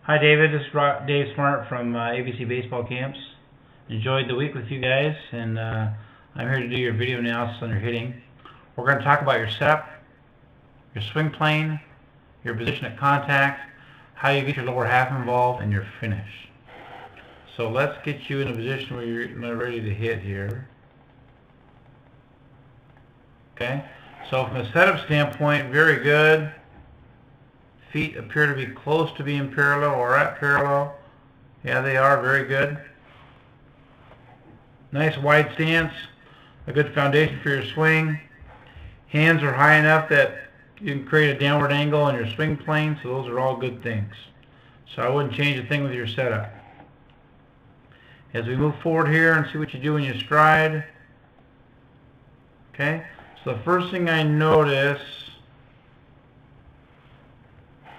Hi David, this is Dave Smart from ABC Baseball Camps. Enjoyed the week with you guys, and I'm here to do your video analysis on your hitting. We're going to talk about your setup, your swing plane, your position at contact, how you get your lower half involved, and your finish. So let's get you in a position where you're ready to hit here. Okay, so from a setup standpoint, very good. Feet appear to be close to being parallel or at parallel. Yeah, they are very good. Nice wide stance, a good foundation for your swing. Hands are high enough that you can create a downward angle on your swing plane, so those are all good things. So I wouldn't change a thing with your setup. As we move forward here and see what you do in your stride. Okay, so the first thing I notice,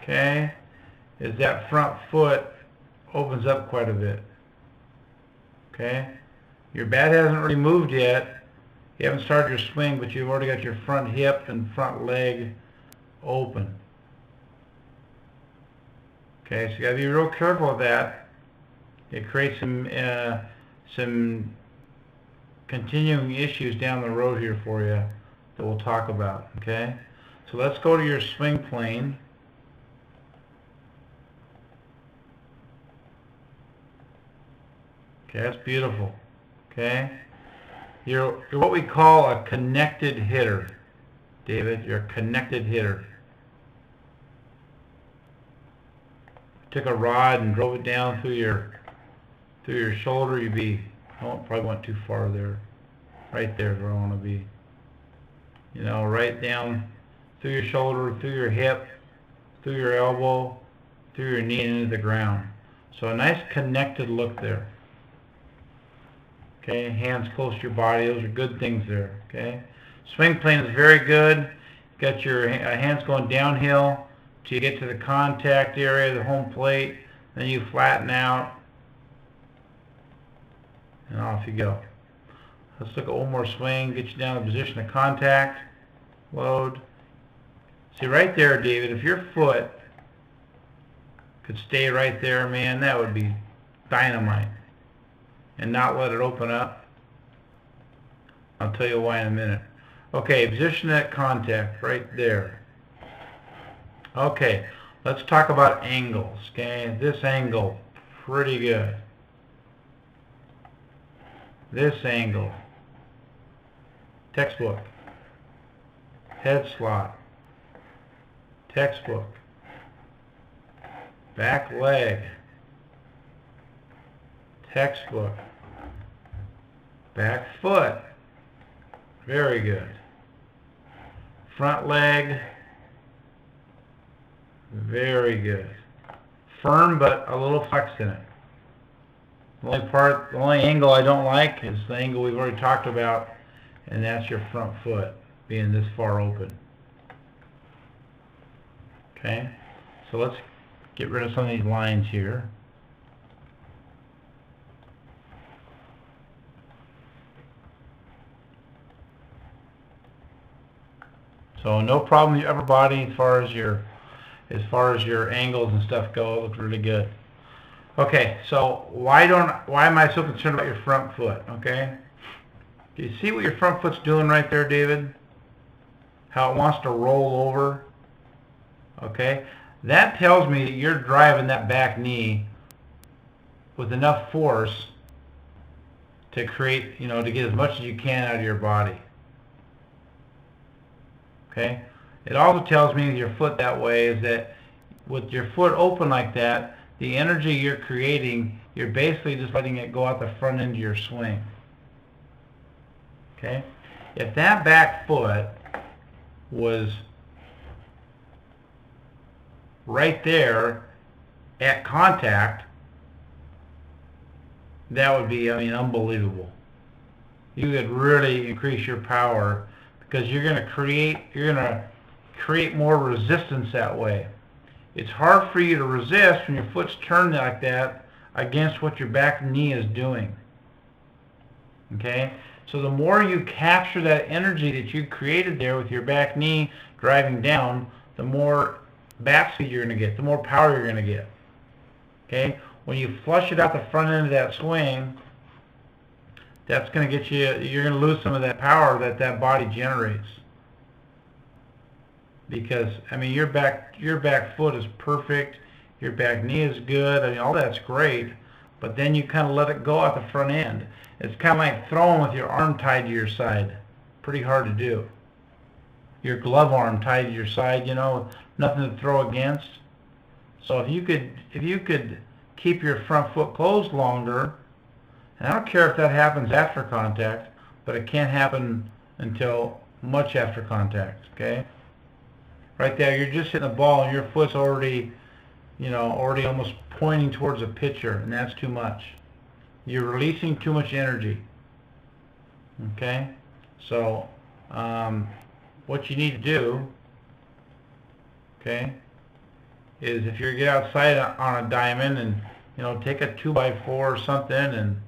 okay, is that front foot opens up quite a bit. Okay, your bat hasn't really moved yet. You haven't started your swing, but you've already got your front hip and front leg open. Okay, so you got to be real careful with that. It creates some continuing issues down the road here for you that we'll talk about. Okay, so let's go to your swing plane. Okay, that's beautiful. Okay, you're what we call a connected hitter, David. You're a connected hitter. Took a rod and drove it down through your shoulder. You'd be, probably went too far there. Right there is where I want to be. You know, right down through your shoulder, through your hip, through your elbow, through your knee and into the ground. So a nice connected look there. Okay, hands close to your body, those are good things there. Okay, swing plane is very good. Got your hands going downhill till you get to the contact area, the home plate, then you flatten out, and off you go. Let's look at one more swing, get you down to the position of contact, load. See right there, David, if your foot could stay right there, man, that would be dynamite. And not let it open up. I'll tell you why in a minute. Okay, position at contact right there. Okay, let's talk about angles. Okay, this angle, pretty good. This angle, textbook. Head slot, textbook. Back leg, textbook. Back foot, very good. Front leg, very good. Firm but a little flex in it. The only angle I don't like is the angle we've already talked about, and that's your front foot being this far open. Okay, so let's get rid of some of these lines here. So no problem with your upper body as far as your angles and stuff go. It looks really good. Okay, so why am I so concerned about your front foot? Okay, do you see what your front foot's doing right there, David? How it wants to roll over. Okay, that tells me that you're driving that back knee with enough force to create, to get as much as you can out of your body. Okay, it also tells me with your foot that way is that with your foot open like that, the energy you're creating, you're basically just letting it go out the front end of your swing. Okay, if that back foot was right there at contact, that would be, unbelievable. You could really increase your power because you're going to create more resistance that way. It's hard for you to resist when your foot's turned like that against what your back knee is doing. Okay? So the more you capture that energy that you created there with your back knee driving down, the more bat speed you're going to get, the more power you're going to get. Okay? When you flush it out the front end of that swing, that's going to get you, you're going to lose some of that power that that body generates. Because, I mean, your back foot is perfect, your back knee is good, I mean, all that's great, but then you kind of let it go at the front end. It's kind of like throwing with your arm tied to your side. Pretty hard to do. Your glove arm tied to your side, you know, nothing to throw against. So if you could keep your front foot closed longer, and I don't care if that happens after contact, but it can't happen until much after contact, okay? Right there, you're just hitting the ball and your foot's already, you know, already almost pointing towards a pitcher, and that's too much. You're releasing too much energy, okay? So, what you need to do, okay, is if you get outside on a diamond and, you know, take a 2x4 or something and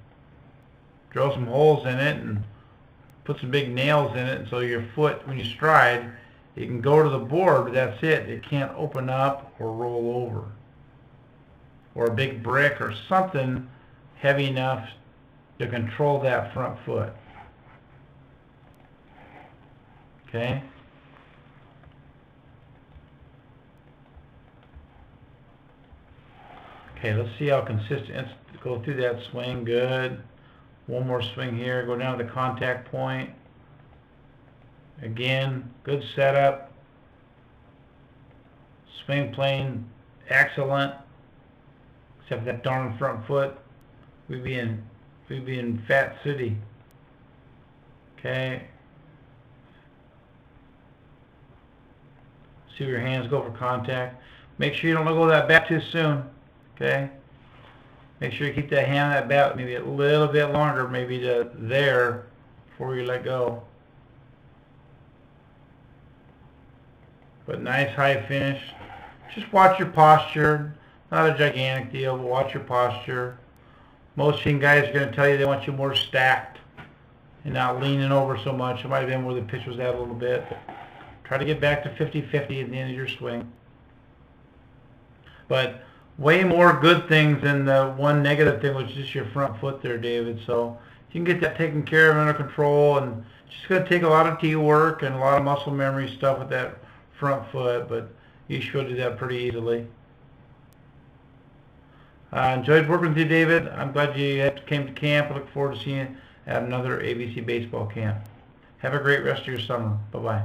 drill some holes in it and put some big nails in it, so your foot, when you stride, it can go to the board, but that's it. It can't open up or roll over. Or a big brick or something heavy enough to control that front foot. Okay? Okay, let's see how consistent. Go through that swing. Good. One more swing here. Go down to the contact point. Again, good setup. Swing plane, excellent. Except that darn front foot. We'd be in Fat City. Okay. See where your hands go for contact. Make sure you don't let go of that bat too soon. Okay. Make sure you keep that hand on that bat maybe a little bit longer, maybe to there before you let go. But nice high finish. Just watch your posture. Not a gigantic deal, but watch your posture. Most team guys are going to tell you they want you more stacked and not leaning over so much. It might have been where the pitch was at a little bit. But try to get back to 50-50 at the end of your swing. But way more good things than the one negative thing, which is just your front foot there, David. So you can get that taken care of under control, and it's just going to take a lot of T work and a lot of muscle memory stuff with that front foot, but you should do that pretty easily. Enjoyed working with you, David. I'm glad you came to camp. I look forward to seeing you at another ABC baseball camp. Have a great rest of your summer. Bye-bye.